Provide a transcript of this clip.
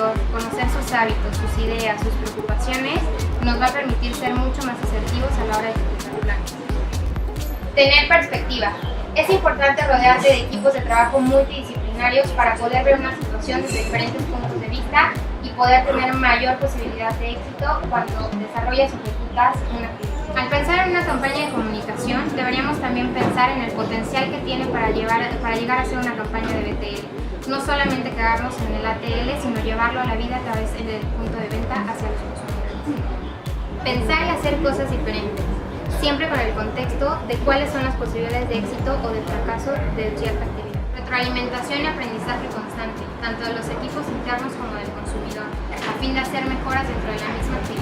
consumidor, conocer sus hábitos, sus ideas, sus preocupaciones, nos va a permitir ser mucho más asertivos a la hora de ejecutar planes. Tener perspectiva. Es importante rodearse de equipos de trabajo multidisciplinarios para poder ver una situación desde diferentes puntos de vista y poder tener mayor posibilidad de éxito cuando desarrollas o ejecutas una actividad. Al pensar en una campaña de comunicación, deberíamos también pensar en el potencial que tiene para llegar a ser una campaña de BTL. No solamente quedarnos en el ATL, sino llevarlo a la vida a través del punto de venta hacia los consumidores. Pensar y hacer cosas diferentes, siempre con el contexto de cuáles son las posibilidades de éxito o de fracaso de cierta actividad. Retroalimentación y aprendizaje constante, tanto de los equipos internos como del consumidor, a fin de hacer mejoras dentro de la misma actividad.